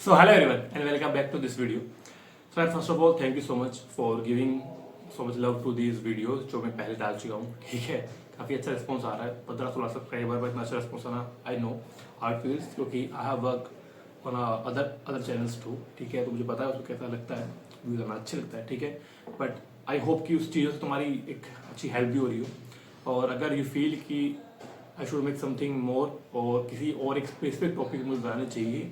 So hello everyone and welcome back to this video. So first of all thank you so much for giving so much love to these videos जो मैं पहले डाल चुका हूँ. ठीक है, काफ़ी अच्छा रिस्पॉन्स आ रहा है. 15-16 सब्सक्राइबर पर इतना अच्छा रिस्पॉन्स आना I know how it feels, क्योंकि I have work on other channels too. ठीक है, तो मुझे पता है उसको कैसा लगता है, व्यूज आना अच्छा लगता है. ठीक है, बट आई होप कि उस चीज़ों से तुम्हारी एक अच्छी हेल्प भी हो रही हो. और अगर यू फील कि I should make something more और किसी और एक स्पेसिफिक टॉपिक मुझे बनाने चाहिए,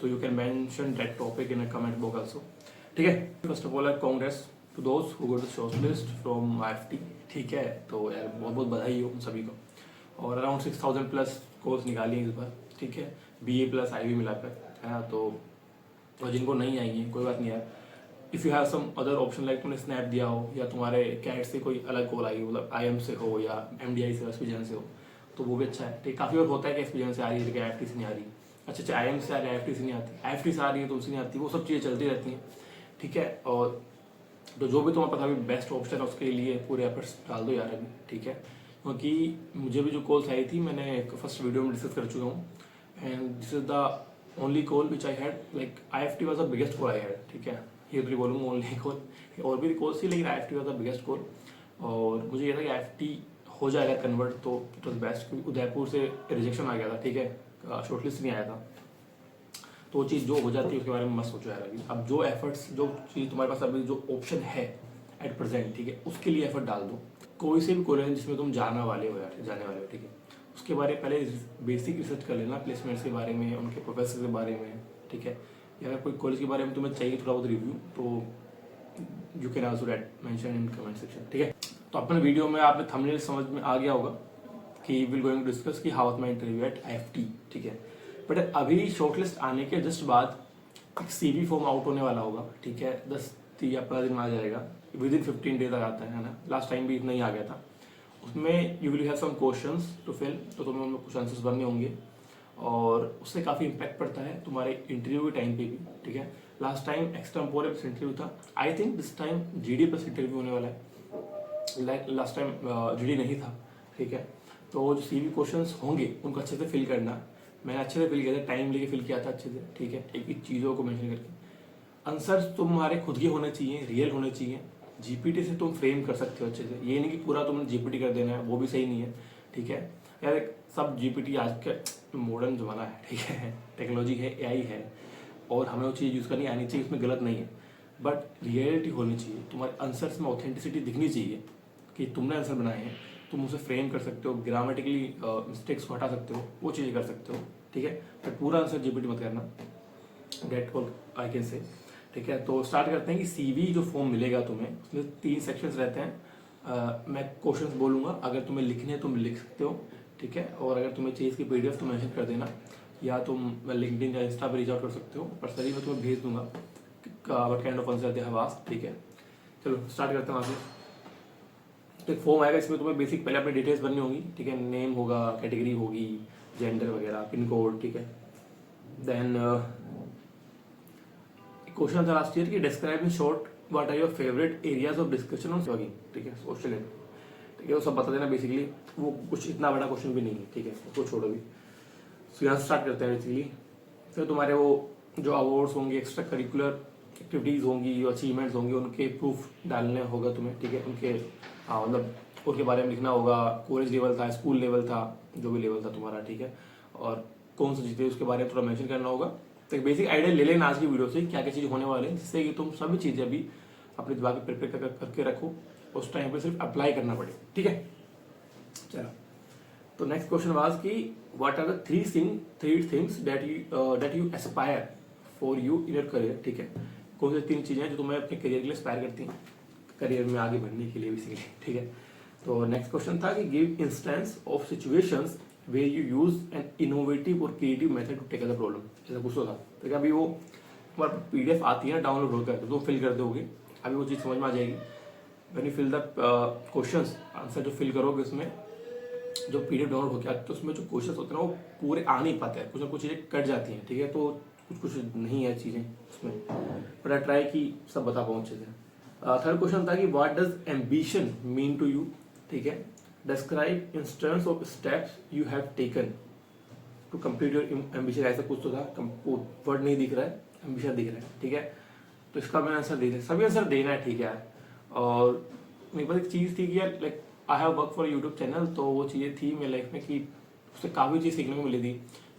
so you can mention that topic in a comment box also. ठीक है, first of all congrats to दोस्त who got the shortlist from IFT. ठीक है, तो यार बहुत बहुत बधाई हो उन सभी को. और अराउंड 6000 प्लस कोर्स निकाली इस बार. ठीक है, BA प्लस IB मिलाकर है ना. तो जिनको नहीं आएंगी कोई बात नहीं यार. If you have some other option like तुमने स्नैप दिया हो या तुम्हारे कैट से कोई अलग कॉल आई हो, मतलब IM से हो या MDI से SPGN से हो, तो वो भी अच्छा है. ठीक, काफ़ी बार होता है कि SPGN से आ रही है लेकिन IFT से नहीं आ रही. अच्छा IM से आ रही है, IFT से नहीं आती. IFT से आ रही है तो उससे नहीं आती. वो सब चीज़ें चलती रहती हैं. ठीक है, और तो जो भी तुम्हारे पास अभी बेस्ट ऑप्शन है उसके लिए पूरे एफर्ट्स डाल दो यार अभी. ठीक है, क्योंकि मुझे भी जो कॉल्स आई थी मैंने फर्स्ट वीडियो में डिस्कस कर चुका हूँ. And this is the only call which I had, like IFT was the biggest call I had. ठीक है, ये तो बोलूँगा ओनली कॉल. और भी कॉल्स थी लेकिन IFT was the biggest call. और मुझे ये था कि IFT हो जाएगा कन्वर्ट तो इट वॉज बेस्ट, क्योंकि उदयपुर से रिजेक्शन आ गया था. ठीक है, शॉर्टलिस्ट नहीं आया था. तो वो चीज़ जो हो जाती है उसके बारे में मत सोचो यार अभी. अब जो एफर्ट्स, जो चीज़ तुम्हारे पास अभी जो ऑप्शन है एट प्रेजेंट, ठीक है, उसके लिए एफर्ट डाल दो. कोई से भी कॉलेज जिसमें तुम जाने वाले हो यार, जाने वाले हो. ठीक है, उसके बारे में पहले बेसिक रिसर्च कर लेना, प्लेसमेंट्स के बारे में, उनके प्रोफेसर के बारे में. ठीक है, या अगर कोई कॉलेज के बारे में तुम्हें चाहिए थोड़ा बहुत रिव्यू, तो you can also mention in comment section. ठीक है, तो अपने वीडियो में आपने थंबनेल समझ में आ गया होगा कि विल गोइंग टू डिस्कस कि how was my interview at IFT. ठीक है, बट अभी शॉर्टलिस्ट आने के जस्ट बाद एक CV फॉर्म आउट होने वाला होगा. ठीक है, 10 या 15 दिन में आ जाएगा. विद इन 15 डेज तक आता है ना. लास्ट टाइम भी इतना ही आ गया था. उसमें you will have some questions to fill, तो तुम्हें उनमें कुछ आंसर्स भरने होंगे और उससे काफ़ी इम्पैक्ट पड़ता है तुम्हारे इंटरव्यू के टाइम पे भी. ठीक है, लास्ट टाइम एक्सटेम्पोरे प्लस इंटरव्यू था. I think this time GD plus interview होने वाला है. लास्ट टाइम GD नहीं था. ठीक है, तो जो CV क्वेश्चंस होंगे उनको अच्छे से फिल करना. मैंने अच्छे से फिल किया था, टाइम लेके फिल किया था अच्छे से. ठीक है, एक एक चीज़ों को मेंशन करके. आंसर्स तुम्हारे खुद के होने चाहिए, रियल होने चाहिए. GPT से तुम फ्रेम कर सकते हो अच्छे से. ये नहीं कि पूरा तुमने GPT कर देना है, वो भी सही नहीं है. ठीक है यार, सब GPT आज का मॉडर्न ज़माना है. ठीक है, टेक्नोलॉजी है, AI है, और हमें वो चीज़ यूज़ करनी आनी चाहिए, उसमें गलत नहीं है. बट रियलिटी होनी चाहिए, तुम्हारे आंसर्स में ऑथेंटिसिटी दिखनी चाहिए कि तुमने आंसर बनाए हैं. तुम उसे फ्रेम कर सकते हो, ग्रामेटिकली मिस्टेक्स को हटा सकते हो, वो चीज़ें कर सकते हो. ठीक है, बट पूरा आंसर GPT मत करना. Date all I can say. ठीक है, तो स्टार्ट करते हैं कि CV जो फॉर्म मिलेगा तुम्हें, उसमें 3 सेक्शंस रहते हैं. मैं क्वेश्चंस बोलूँगा, अगर तुम्हें लिखने हैं तुम लिख सकते हो. ठीक है, और अगर तुम्हें चाहिए इसकी PDF तो मेंशन कर देना, या तुम LinkedIn या इंस्टा पर रीच आउट कर सकते हो. पर्सनली मैं तुम्हें भेज दूंगा what kind of answer they have asked. ठीक है, चलो स्टार्ट करते हैं वहाँ से. तो एक फॉर्म आएगा, इसमें तुम्हें बेसिक पहले अपनी डिटेल्स भरनी होगी. ठीक है, नेम होगा, कैटेगरी होगी, जेंडर वगैरह, पिन कोड. ठीक है, देन क्वेश्चन था लास्ट ईयर कि describe in short what are your favourite areas of discussion on jogging. ठीक है, सोशल. ठीक है, वो सब बता देना बेसिकली. वो कुछ इतना बड़ा क्वेश्चन भी नहीं है. ठीक है, उसको छोड़ो भी. सो यहाँ से स्टार्ट करते हैं बेसिकली. फिर तुम्हारे वो जो अवार्ड्स होंगे, एक्स्ट्रा करिकुलर एक्टिविटीज़ होंगी, जो अचीवमेंट्स होंगे, उनके प्रूफ डालने होगा तुम्हें. ठीक है, उनके मतलब उनके बारे में लिखना होगा. कॉलेज लेवल था, स्कूल लेवल था, जो भी लेवल था तुम्हारा. ठीक है, और कौन सा जीते उसके बारे में थोड़ा मेंशन करना होगा. तो एक बेसिक आइडिया ले लेना आज की वीडियो से क्या क्या चीज़ होने वाले हैं, जिससे कि तुम सभी चीज़ें अभी अपने दिमाग में प्रिपेयर करके रखो, उस टाइम पे सिर्फ अप्लाई करना पड़े. ठीक है, चलो. तो नेक्स्ट क्वेश्चन वाज कि what are the three things that you aspire for you in your career. ठीक है, कौन सी 3 चीज़ें जो तुम्हें अपने करियर के लिए एस्पायर करती हैं, करियर में आगे बढ़ने के लिए बेसिकली. ठीक है, तो नेक्स्ट क्वेश्चन था कि give instance of situations where you use an innovative और creative method to tackle the problem. ऐसा कुछ तो था. तो अभी वो तुम्हारे PDF आती है ना डाउनलोड होकर, तो फिल कर दोगे, अभी वो चीज़ समझ में आ जाएगी. When you fill the questions, answer जो फिल करोगे उसमें जो PDF डाउनलोड होकर आती है, तो उसमें जो क्वेश्चन होते हैं ना वो पूरे आ नहीं पाते हैं, कुछ ना कुछ चीज़ें कट जाती हैं. ठीक है, तो कुछ नहीं है चीज़ें उसमें, बट आई ट्राई कि सब बता पाऊँ अच्छे से. थर्ड क्वेश्चन था कि what does ambition mean to you. ठीक है, describe instance of steps you have taken to complete your ambition, ऐसा कुछ तो था, वर्ड नहीं दिख रहा है, एम्बिशन दिख रहा है, ठीक है। तो इसका मैंने आंसर दे दिया, सभी आंसर देना है, ठीक है। और मेरे पास एक चीज़ थी कि यार like I have work for YouTube channel, तो वो चीज़ें थी मेरी लाइफ में कि उससे काफ़ी चीज़ सीखने को मिली थी।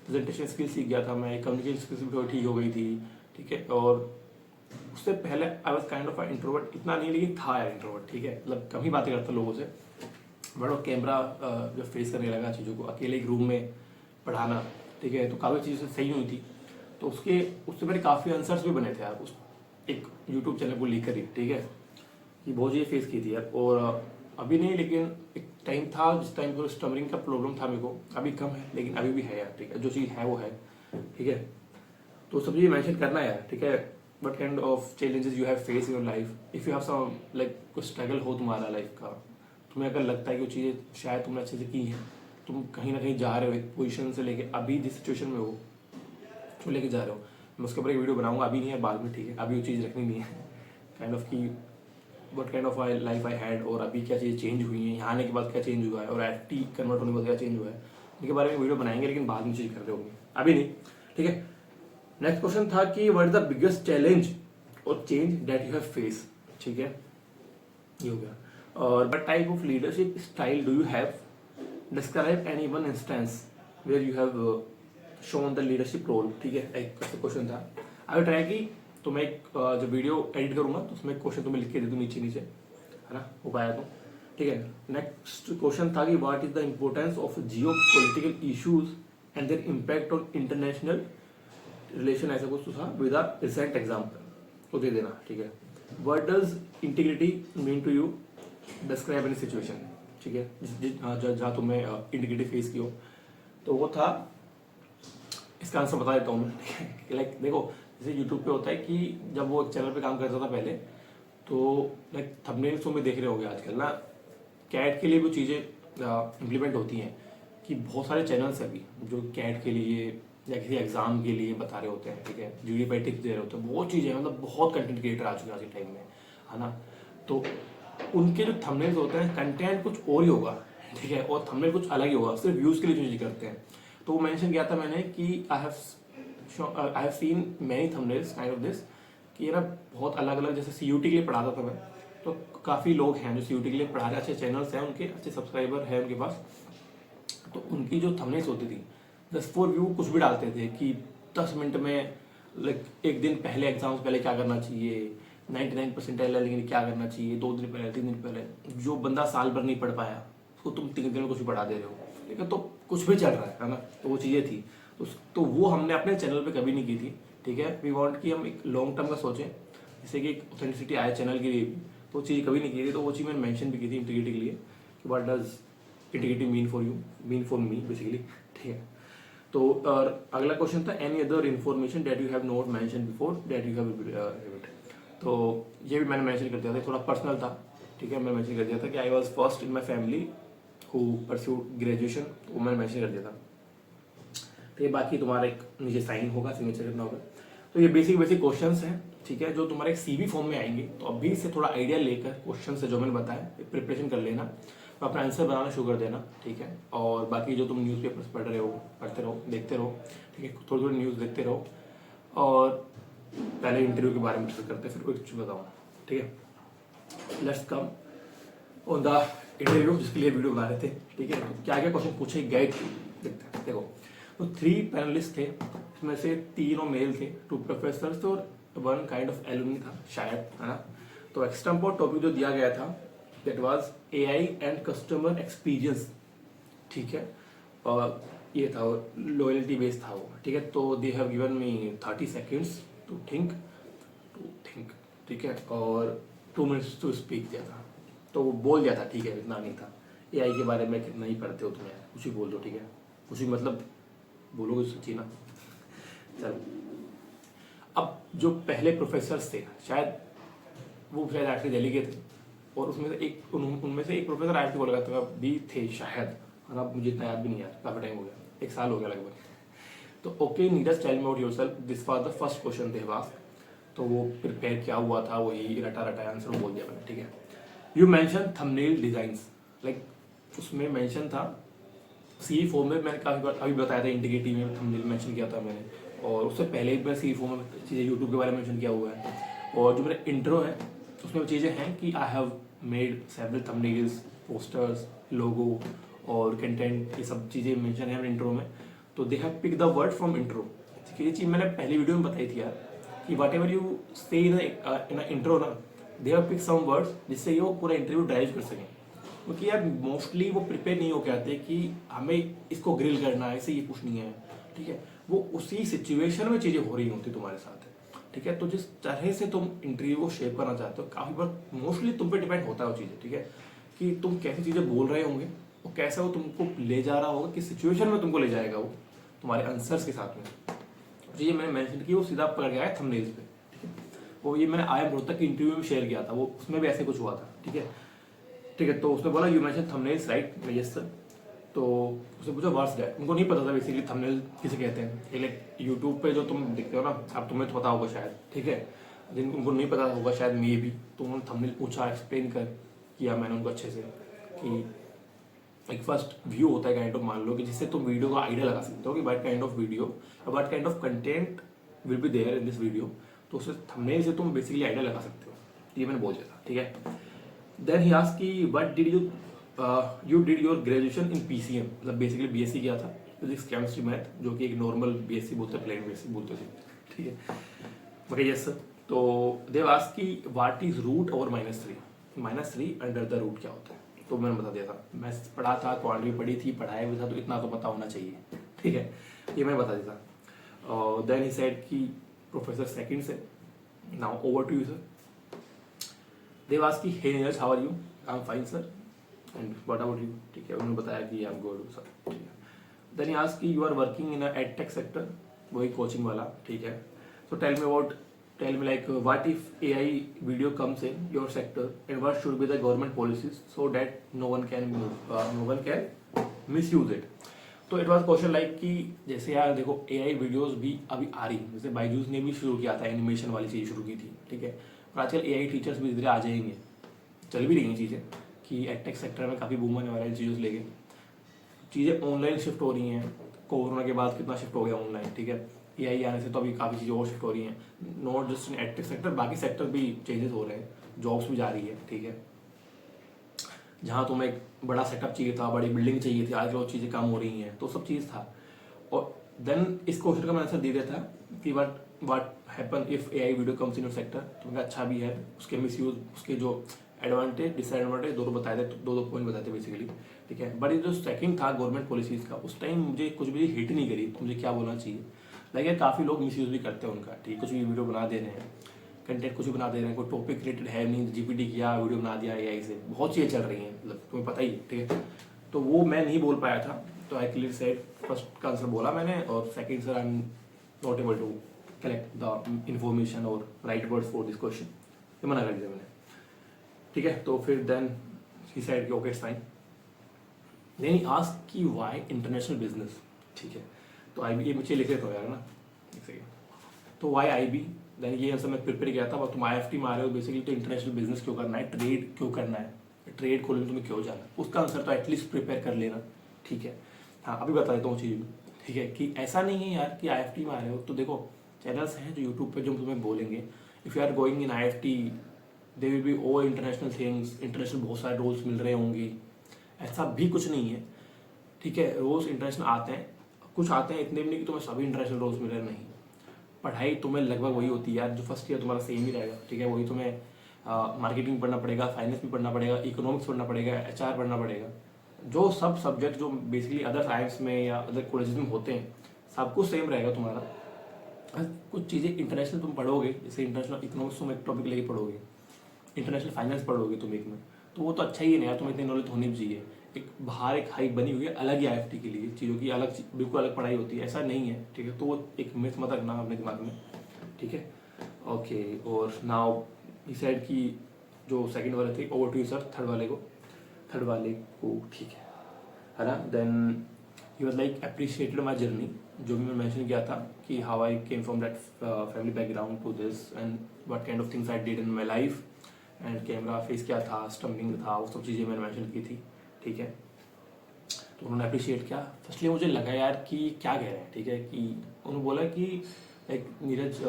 प्रेजेंटेशन स्किल सीख गया था मैं, कम्युनिकेशन स्किल्स भी ठीक हो गई थी, ठीक है। और उससे पहले I was kind of introvert, इतना नहीं लेकिन था यार इंट्रोवर्ट, ठीक है, मतलब कम ही बातें करता लोगों से। बट वो कैमरा जब फेस करने लगा चीज़ों को, अकेले एक रूम में पढ़ाना, ठीक है, तो काफ़ी चीज़ें सही हुई थी। तो उससे मेरे काफ़ी आंसर्स भी बने थे यार उस एक यूट्यूब चैनल को लेकर ही, ठीक है, कि बहुत चीज़ें फेस की थी यार। और अभी नहीं, लेकिन एक टाइम था जिस टाइम पर स्टमरिंग का प्रॉब्लम था मेरे को, अभी कम है लेकिन अभी भी है यार, ठीक है, जो चीज़ है वो है, ठीक है। तो सब चीज़ मेंशन करना है यार, ठीक है। What kind of challenges you have face in your life, if you have some like कुछ स्ट्रगल हो तुम्हारा लाइफ का, तुम्हें अगर लगता है कि वो चीज़ें शायद तुमने अच्छे से की हैं, तुम कहीं ना कहीं जा रहे हो एक पोजीशन से लेके अभी जिस सिचुएशन में हो तो लेके जा रहे हो, मैं उसके ऊपर एक वीडियो बनाऊंगा, अभी नहीं है, बाद में, ठीक है। अभी वो चीज़ रखनी नहीं है, काइंड ऑफ की what kind of life I had, और अभी क्या चीज़ें चेंज हुई हैं, यहाँ आने के बाद क्या चेंज हुआ है, और एफटी कन्वर्ट होने के बाद क्या चेंज हुआ है, इनके बारे में वीडियो बनाएंगे, लेकिन बाद में चीज़ कर रहे होंगे, अभी नहीं, ठीक है। नेक्स्ट क्वेश्चन था कि what is the biggest challenge और change that you have face, ठीक है, ये हो गया। और what type of leadership style do you have, describe any one instance where you have shown the leadership role, ठीक है, एक क्वेश्चन था। अगर ट्राई की तो मैं एक जब वीडियो एडिट करूंगा तो उसमें क्वेश्चन तुम्हें लिख के दे दूँ नीचे नीचे, है ना, हो पाया तो, ठीक है। नेक्स्ट क्वेश्चन था कि what is the importance of Jio political issues and there impact on international relation, ऐसा कुछ तो था, विद अ रिसेंट एग्जाम्पल, तो दे देना, ठीक है। What does integrity mean to you, describe any situation, ठीक है, जहाँ तुमने इंटीग्रिटी फेस की हो, तो वो था, इसका आंसर बता देता हूँ मैं। लाइक देखो, जैसे यूट्यूब पे होता है कि जब वो चैनल पे काम करता था पहले, तो लाइक थंबनेल्स में देख रहे होंगे आजकल ना, कैट के लिए वो चीज़ें इम्प्लीमेंट होती हैं कि बहुत सारे चैनल्स हैं अभी जो कैट के लिए या किसी एग्जाम के लिए बता रहे होते हैं, ठीक है, जीडीपी टिप्स दे रहे होते हैं, बहुत चीज़ें, मतलब बहुत कंटेंट क्रिएटर आ चुके हैं आज के टाइम में, है ना। तो उनके जो थंबनेल्स होते हैं, कंटेंट कुछ और ही होगा, ठीक है, और थंबनेल कुछ अलग ही होगा, सिर्फ व्यूज़ के लिए चीज़ करते हैं। तो वो मेंशन किया था मैंने कि I have seen many thumbnails kind of this, कि ये ना बहुत अलग अलग, जैसे सीयूटी के लिए पढ़ाता था मैं, तो काफ़ी लोग हैं जो सीयूटी के लिए पढ़ा रहे, अच्छे चैनल्स हैं उनके, अच्छे सब्सक्राइबर हैं उनके पास, तो उनकी जो थंबनेल्स होती थी जस्ट फॉर व्यू कुछ भी डालते थे कि 10 मिनट में, लाइक एक दिन पहले, एग्जाम से पहले क्या करना चाहिए, 99% लेकिन क्या करना चाहिए, 2 दिन पहले, 3 दिन पहले, जो बंदा साल भर नहीं पढ़ पाया उसको तुम 3 दिन में कुछ पढ़ा दे रहे हो, ठीक है, तो कुछ भी चल रहा है ना, तो वो चीज़ें थी। तो वो हमने अपने चैनल पे कभी नहीं की थी, ठीक है। वी वांट कि हम एक लॉन्ग टर्म का सोचें, जैसे कि एक ऑथेंटिसिटी आए चैनल के लिए भी, तो वो चीज़ कभी नहीं की थी। तो वो चीज़ मैंने मेंशन भी की थी इंटीग्रिटी के लिए कि what does integrity mean for you, mean for me basically, ठीक है। तो और अगला क्वेश्चन था any other information that you have not mention before that you have, तो ये भी मैंने मेंशन कर दिया था, थोड़ा पर्सनल था, ठीक है, मैं मेंशन कर दिया था कि I was first in my family who pursued graduation, वो मैंने मेंशन कर दिया था। तो ये बाकी तुम्हारा एक नीचे साइन होगा, सिग्नेचर करना होगा। तो ये बेसिक क्वेश्चंस हैं, ठीक है, जो तुम्हारे एक सीवी फॉर्म में आएंगे। तो अभी से थोड़ा आइडिया लेकर क्वेश्चन से जो मैंने बताया प्रिपरेशन कर लेना, तो अपना आंसर बनाना शुरू कर देना, ठीक है। और बाकी जो तुम न्यूज़पेपर्स पढ़ रहे हो, पढ़ते रहो, देखते रहो, ठीक है, थोड़ी थोड़ी न्यूज़ देखते रहो। और पहले इंटरव्यू के बारे में डिस्कस करते हैं, फिर कुछ बताऊँ, ठीक है। Let's come on the interview जिसके लिए वीडियो बना रहे थे, ठीक है। तो क्या क्या क्वेश्चन पूछे गए थे देखते हैं। देखो, तो 3 पैनलिस्ट थे, इसमें से 3 मेल थे, 2 प्रोफेसर थे और 1 काइंड ऑफ एलुमनी था शायद, है ना। तो एक्सटेम्पोर टॉपिक जो दिया गया था that was AI and customer experience, ठीक है, और ये था लॉयल्टी बेस्ड था वो, ठीक है। तो they have given me 30 seconds to think, ठीक है, और 2 मिनट्स टू स्पीक दिया था। तो वो बोल दिया था, ठीक है, इतना नहीं था। एआई के बारे में कितना ही पढ़ते हो तुम यार, कुछ ही बोल दो, ठीक है, कुछ भी, मतलब बोलोगे सच्ची ना। चलो, अब जो पहले प्रोफेसर थे शायद वो शायद आईआईटी दिल्ली के थे, और उसमें से एक, उनमें से एक प्रोफेसर आईआईटी कोलकाता भी थे शायद, है ना, मुझे इतना याद भी नहीं यार, काफ़ी टाइम हो गया, 1 साल हो गया लगभग। तो okay, Neeraj tell me about yourself, this was the first question they have asked. तो वो प्रिपेयर किया हुआ था, वही रटा आंसर बोल दिया मैंने, ठीक है। You mention thumbnail designs, like उसमें मेंशन था CE4 में मैंने काफ़ी बार अभी बताया था, इंडिकेटिव में थंबनेल मेंशन किया था मैंने, और उससे पहले भी मैं CE4 में चीज़ें यूट्यूब के बारे में मेंशन किया हुआ है। और जो मेरा इंट्रो है उसमें चीज़ें हैं कि I have made several thumbnails, posters, logo और कंटेंट, ये सब चीज़ें मेंशन है इंट्रो में। तो they have pick the word from intro. ठीक है, ये चीज़ मैंने पहली वीडियो में बताई थी यार कि वट एवर यू से इन इंट्रो ना, they have pick some words जिससे वो पूरा इंटरव्यू ड्राइव कर सकें। क्योंकि यार मोस्टली वो प्रिपेयर नहीं होके आते कि हमें इसको ग्रिल करना है, इसे ये पूछनी है। ठीक है, वो उसी सिचुएशन में चीज़ें हो रही होती तुम्हारे साथ है। ठीक है, तो जिस तरह से तुम इंटरव्यू को शेप करना चाहते हो, काफ़ी बार मोस्टली तुम पे डिपेंड होता है वो चीज़ें। ठीक है, कि तुम कैसी चीज़ें बोल रहे होंगे और कैसा वो तुमको ले जा रहा होगा, किस सिचुएशन में तुमको ले जाएगा वो तुम्हारे आंसर्स के साथ में। जो ये मैंने मेंशन की वो सीधा पकड़ गया है थंबनेल्स पे। ठीक है, वो ये मैंने आई एम रोहतक की इंटरव्यू में शेयर किया था, वो उसमें भी ऐसे कुछ हुआ था। ठीक है, ठीक है, तो उसने बोला you mention thumbnails right, yes sir. तो उसने पूछा व्हाट्स दैट, उनको नहीं पता था बेसिकली थंबनेल किसे कहते हैं। लाइक यूट्यूब पे जो तुम देखते हो ना, अब तुम्हें तो पता होगा शायद। ठीक है, जिनको उनको नहीं पता होगा शायद मे भी, तो उन्होंने थंबनेल पूछा, एक्सप्लेन कर किया मैंने उनको अच्छे से कि एक फर्स्ट व्यू होता है काइंड ऑफ, मान लो कि जिससे तुम वीडियो का आइडिया लगा सकते हो कि what kind of video, what kind of content will be there in this video. तो उससे थंबनेल से तुम बेसिकली आइडिया लगा सकते हो, ये मैंने बोल दिया था। ठीक है, देन ही आस्क्ड कि what did you did your graduation in PCM, मतलब बेसिकली BSc किया था, फिजिक्स केमिस्ट्री मैथ, जो कि एक नॉर्मल BSc बोलते हैं, प्लेन BSc बोलते थे। ठीक है, ओके यस सर। तो देव आस्क्ड कि what is root over -3 under the root क्या होता है। तो मैंने बता दिया था, मैं पढ़ा था, क्वांट भी पढ़ी थी, पढ़ाया भी था, तो इतना तो पता होना चाहिए। ठीक है, ये मैंने बता दिया था। देन ही सेड कि प्रोफेसर सेकंड से, now over to you sir. Dev asked कि hey Neeraj how are you, I am fine sir, and what about you. ठीक है, उन्होंने बताया कि आई एम गुड सर। ठीक है, देन ही आस्क्ड कि you are working in edtech sector, वही कोचिंग वाला। ठीक है, so tell me like what if AI video comes in your sector and what should be the government policies so that no one can misuse it। तो it was question like कि जैसे यार देखो AI videos भी अभी आ रही, जैसे बायजूस ने भी शुरू किया था, एनिमेशन वाली चीज़ शुरू की थी। ठीक है, और आजकल AI टीचर्स भी धीरे आ जाएंगे, चल भी रही हैं चीज़ें कि एडटेक सेक्टर में काफ़ी बूम आने वाला है चीज़ों लेके। चीज़ें ऑनलाइन शिफ्ट हो रही हैं, कोरोना के बाद कितना शिफ्ट हो गया ऑनलाइन। ठीक है, AI आने से तो अभी काफ़ी चीज़ें और शिफ्ट हो रही हैं, not just in edtech sector, बाकी सेक्टर भी चेंजेस हो रहे हैं, जॉब्स भी जा रही है। ठीक है, जहाँ तुम्हें एक बड़ा सेटअप चाहिए था, बड़ी बिल्डिंग चाहिए थी, आज वो चीज़ें कम हो रही हैं, तो सब चीज़ था। और देन इस क्वेश्चन का मैं आंसर दे दिया था कि what happen if AI video comes in your sector. तो मैं अच्छा भी है, उसके मिसयूज, उसके जो एडवांटेज डिसएडवांटेज दोनों बताए थे, दो पॉइंट बताए थे बेसिकली। ठीक है, बट ये जो सेकंड था गवर्नमेंट पॉलिसीज़ का, उस टाइम मुझे कुछ भी हिट नहीं करी, तो मुझे क्या बोलना चाहिए। लाइक काफ़ी लोग मिसयूज भी करते हैं उनका। ठीक, कुछ भी वीडियो बना दे रहे हैं, कंटेंट कुछ भी बना दे रहे हैं, कोई टॉपिक रिलेटेड है नहीं, GPT किया, वीडियो बना दिया AI से, बहुत चीज़ें चल रही हैं, मतलब तुम्हें पता ही है। ठीक है, तो वो मैं नहीं बोल पाया था, तो आई क्लियर सेड फर्स्ट का आंसर बोला मैंने, और second sir I am not able to collect the information और right words for this question, ये मना कर दिया मैंने। ठीक है, तो फिर देन ही सेड कि okay it's fine. Then he asked कि व्हाई इंटरनेशनल बिजनेस। ठीक है, तो IB ये मुझे लिख लेता हूँ यार ना, तो वाई IB, देन ये आंसर मैं प्रिपेयर किया था। और तुम IFT में आ रहे हो बेसिकली, तो इंटरनेशनल बिजनेस क्यों करना है, ट्रेड क्यों करना है, ट्रेड खोलने तुम्हें क्यों जाना है, उसका आंसर तो एटलीस्ट प्रिपेयर कर लेना। ठीक है, हाँ अभी बता देता हूँ चीज़। ठीक है, कि ऐसा नहीं है यार कि IFT में आ रहे हो, तो देखो चैनल्स हैं जो यूट्यूब पे जो तुम्हें बोलेंगे, if you are going in IFT they will be oh international things, international बहुत सारे रोल्स मिल रहे होंगे, ऐसा भी कुछ नहीं है। ठीक है, रोल्स इंटरनेशनल आते हैं, कुछ आते हैं, इतने भी नहीं कि तुम्हें सभी इंटरनेशनल रोल्स मिल रहे, नहीं। पढ़ाई तुम्हें लगभग वही होती है यार, जो फर्स्ट ईयर तुम्हारा सेम ही रहेगा। ठीक है, वही तुम्हें मार्केटिंग पढ़ना पड़ेगा, फाइनेंस भी पढ़ना पड़ेगा, इकोनॉमिक्स पढ़ना पड़ेगा, HR पढ़ना पड़ेगा, जो सब सब्जेक्ट जो बेसिकली अदर साइंस में या अदर कॉलेज में होते हैं, सब कुछ सेम रहेगा तुम्हारा। कुछ चीज़ें इंटरनेशनल तुम पढ़ोगे, जैसे इंटरनेशनल इकोनॉमिक्स तुम एक टॉपिक लेके पढ़ोगे, इंटरनेशनल फाइनेंस पढ़ोगे तुम एक में, तो वो तो अच्छा ही है ना यार, तुम्हें इतनी नॉलेज होनी भी चाहिए। एक बाहर एक हाइप बनी हुई है अलग ही IFT के लिए, चीज़ों की अलग, बिल्कुल अलग पढ़ाई होती है, ऐसा नहीं है। ठीक है, तो वो एक मिथ मत रखना अपने दिमाग में। ठीक है, ओके। और नाउ ही सेड कि जो सेकंड वाले थे over to you sir, third वाले को। ठीक है ना। Then he was like appreciated my journey, जो भी मैं मेंशन किया था कि how I came from that family background to this and what kind of things I did in my life, and camera face क्या था, स्टम्पिंग था, वो सब चीज़ें मैंने मेंशन की थी। ठीक है, तो उन्होंने अप्रिशिएट किया। फर्स्टली मुझे लगा यार कि क्या कह रहे हैं, ठीक है, कि उन्होंने बोला कि like Neeraj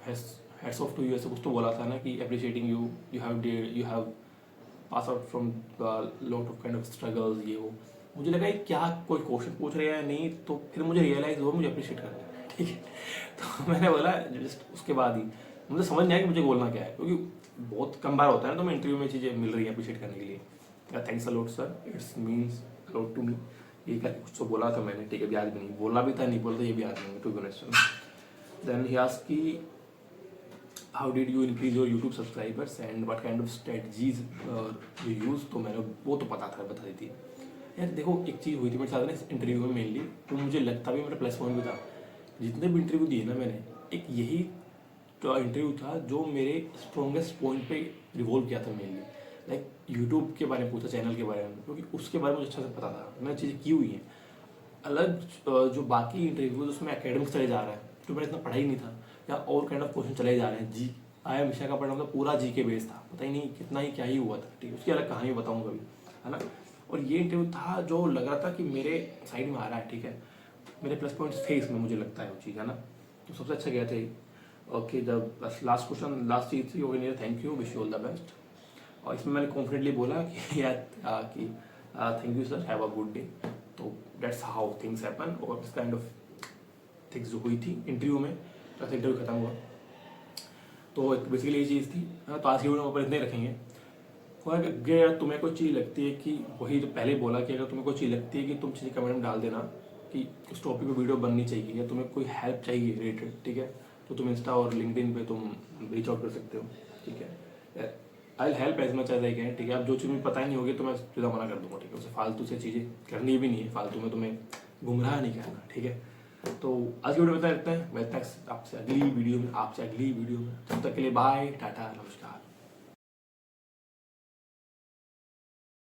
hats off to you, ऐसे कुछ तो बोला था ना कि appreciating you, you have pass out from lot of kind of struggles, ये वो। मुझे लगा ये क्या कोई क्वेश्चन पूछ रहे हैं नहीं, तो फिर मुझे रियलाइज हुआ मुझे अप्रिशिएट करना है, ठीक है। तो मैंने बोला जस्ट उसके बाद ही मुझे समझ नहीं आया कि मुझे बोलना क्या है, क्योंकि बहुत कम बार होता है ना तो मैं इंटरव्यू में चीज़ें मिल रही है अप्रिशिएट करने के लिए। Thanks a lot sir, it's means a lot to me, ये करके कुछ तो बोला था मैंने, ठीक है, भी याद भी नहीं, बोलना भी था नहीं बोलता ये भी याद नहीं, to be honest. Then he asked कि how did you increase your YouTube subscribers and what kind of strategies you use, तो मैंने वो तो पता दी थी यार। देखो एक चीज़ हुई थी मेरे साथ ना इस इंटरव्यू में मेनली, तो मुझे लगता भी मेरा प्लस पॉइंट भी था। जितने भी इंटरव्यू दिए ना मैंने, एक यही तो इंटरव्यू था जो मेरे स्ट्रॉन्गेस्ट पॉइंट पे रिवॉल्व किया था मेनली। लाइक यूट्यूब के बारे में पूछा, चैनल के बारे में, क्योंकि उसके बारे में मुझे अच्छे से पता था, मैंने चीज़ें की हुई हैं। अलग जो बाकी इंटरव्यूज उसमें एकेडमिक्स चले जा रहा है, जो मैंने इतना पढ़ा ही नहीं था, या और काइंड ऑफ क्वेश्चन चले जा रहे हैं। जी आया हमेशा का पढ़ना मतलब पूरा जी के बेस था, पता ही नहीं कितना ही क्या ही हुआ था, ठीक है, उसकी अलग कहानी बताऊँगा अभी, है ना। और ये इंटरव्यू था जो लग रहा था कि मेरे साइड में आ रहा है, ठीक है, मेरे प्लस पॉइंट्स थे इसमें, मुझे लगता है वो चीज़, है ना। तो सबसे अच्छा गया थे। ओके, जब बस लास्ट क्वेश्चन, लास्ट चीज़ थी, okay thank you, wish you all the best. और इसमें मैंने कॉन्फिडेंटली बोला कि यार कि thank you sir, have a good day. तो डेट्स हाउ थिंग्स हैपन, और इस काइंड ऑफ थिंग्स जो हुई थी इंटरव्यू में, तो ऐसे इंटरव्यू खत्म हुआ। तो बेसिकली ये चीज़ थी, तो आज की वीडियो में ऊपर इतने रखेंगे। और अगर तुम्हें कोई चीज़ लगती है कि वही जो पहले बोला कि अगर तुम्हें कोई चीज़ लगती है कि तुम चीज़ें कमेंट में डाल देना कि उस टॉपिक पे वीडियो बननी चाहिए, या तुम्हें कोई हेल्प चाहिए रिलेटेड, ठीक है, तो तुम इंस्टा और लिंक्डइन पे तुम रीच आउट कर सकते हो, ठीक है। I help as much as I can, ठीक है। अब जो चीज़ मुझे पता ही नहीं होगी तो मैं सीधा मना कर दूंगा, ठीक है, उसे फालतू से चीज़ें करनी भी नहीं है, फालतू में तुम्हें गुमराह नहीं करना, ठीक है। तो आज की वीडियो में इतना रखते हैं, मैं आपसे अगली वीडियो में, तब तक के लिए बाय, टाटा, नमस्कार।